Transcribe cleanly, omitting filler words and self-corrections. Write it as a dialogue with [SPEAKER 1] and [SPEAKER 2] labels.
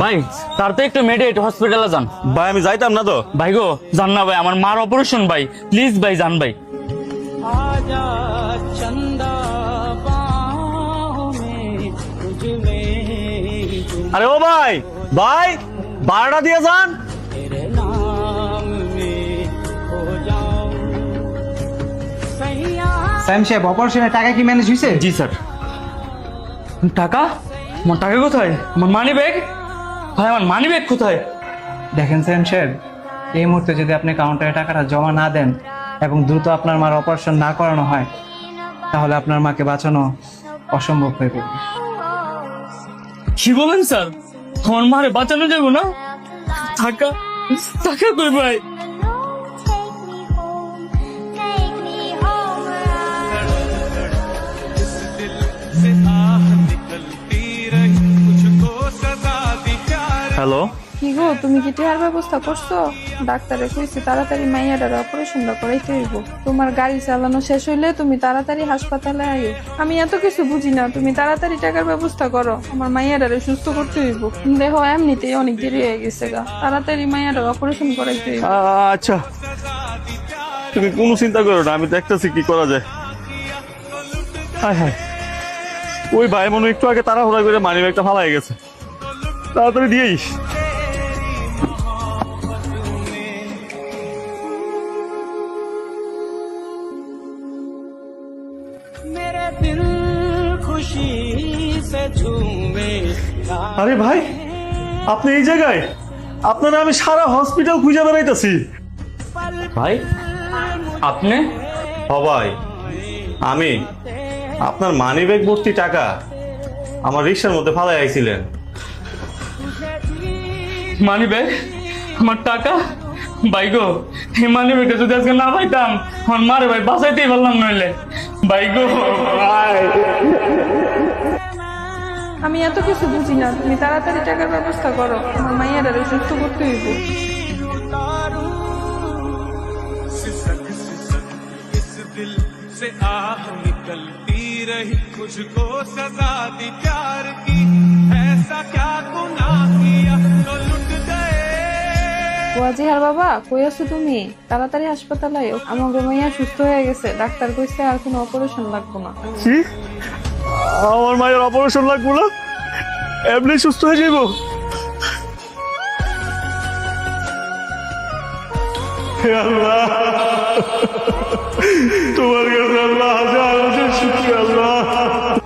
[SPEAKER 1] ভাই তার তো একটু মেডিকেট হসপিটালে যান।
[SPEAKER 2] ভাই আমি যাইতাম না তো।
[SPEAKER 1] ভাই গো যান না ভাই, আমার মার অপারেশন ভাই, প্লিজ ভাই যান ভাই।
[SPEAKER 2] আরে ও ভাই ভাই, ভাড়াটা দিয়ে যান।
[SPEAKER 3] সাইম সাহেব, অপারেশনের টাকা কি ম্যানেজ হয়েছে?
[SPEAKER 1] জি স্যার। টাকা? আমার টাকা কোথায়? আমার মানি ব্যাগ? ভাই আমার মানি ব্যাগ কোথায়?
[SPEAKER 3] দেখেন সাইম সাহেব, এই মুহূর্তে যদি আপনি কাউন্টারে টাকাটা জমা না দেন এবং দ্রুত আপনার মার অপারেশন না করানো হয়, তাহলে আপনার মাকে বাঁচানো অসম্ভব হয়ে পড়বে।
[SPEAKER 1] কি বলেন স্যার? আমার মারে বাঁচানো যাবো না? টাকা টাকা কই ভাই?
[SPEAKER 2] হ্যালো,
[SPEAKER 4] কি গো, তুমি কি টিয়ার ব্যবস্থা করছো? ডাক্তারে কইছে তাড়াতাড়ি মাইয়াটার অপারেশনটা করাইতে হইব। তোমার গাড়ি চালানো শেষ হইলে তুমি তাড়াতাড়ি হাসপাতালে আইও। আমি এত কিছু বুঝি না, তুমি তাড়াতাড়ি টাকার ব্যবস্থা করো, আমার মাইয়াটারে সুস্থ করতে হইব। দেখো এমনিতেই অনেক দেরি হয়ে গেছে গা, তাড়াতাড়ি মাইয়াটার অপারেশন করাইতে হইব।
[SPEAKER 2] আচ্ছা তুমি কোনো চিন্তা করো না, আমি দেখতেছি কি করা যায়। হায় হায়, ওই ভাই মনে হয় একটু আগে তাড়াহুড়া করে মানি ব্যাগটা ফালাই গেছে, তাড়াতাড়ি দিয়েইস। আরে ভাই, আপনি এই জায়গায়? আপনারা আমি সারা হসপিটাল খুঁজে বেড়াইতেছি।
[SPEAKER 1] ভাই আপনি?
[SPEAKER 2] ভাই আমি আপনার মানি ব্যাগ ভর্তি টাকা আমার রিক্সার মধ্যে ফালাই আইছিলেন।
[SPEAKER 1] Money bag? আমার টাকা? ভাই গো, এই মানি ব্যাগটা যদি আজকে না পাইতাম, আমার মারে ভাই বাঁচাইতেই পারলাম নইলে। ভাই গো ভাই।
[SPEAKER 4] আমি এত কিছু বুঝি না, তুমি তাড়াতাড়ি টাকার ব্যবস্থা করো, আমার মাইয়াটারে সুস্থ করতে হইব।
[SPEAKER 5] से आह निकलती रही, मुझको सजा दी प्यार की, ऐसा क्या गुनाह किया तो लुट गए।
[SPEAKER 4] ওয়াজিহার বাবা, কই আছো তুমি? তাড়াতাড়ি হাসপাতালে আইও, আমার মাইয়া সুস্থ হয়ে গেছে, ডাক্তার কইছে আর কোনো অপারেশন লাগবে না।
[SPEAKER 2] কি? আমার মায়ের অপারেশন লাগবো না? এমনি সুস্থ হয়ে যাইব? হে আল্লাহ, তোমার কাছে আল্লাহ হাজার হাজার শুকরিয়া আল্লাহ।